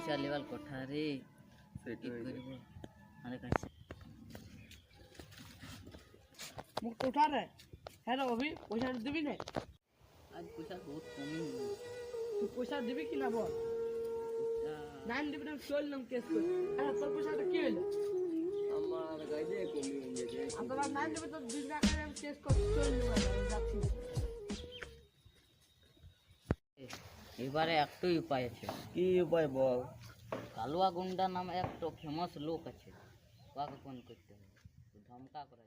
পয়সা লেবার কথা রে মুখ উঠা রে হ্যাঁ অভি পয়সা দিবি না আজ পয়সা বহুত কমই তুই পয়সা দিবি কি না বল নাইন দিবি না চললাম কেস করে আরে তোর পয়সাটা কি হইলো আমার গাইডে কমি গেছে আমরা নাইন দিবি তো 2 টাকা আমি কেস করে চললাম যাচ্ছি এবারে একটাই উপায় আছে। কি উপায় বল? কালুয়া গুন্ডা নামে একটা ফেমাস লোক আছে, ওকে ফোন করতে হবে, ধমকা করে।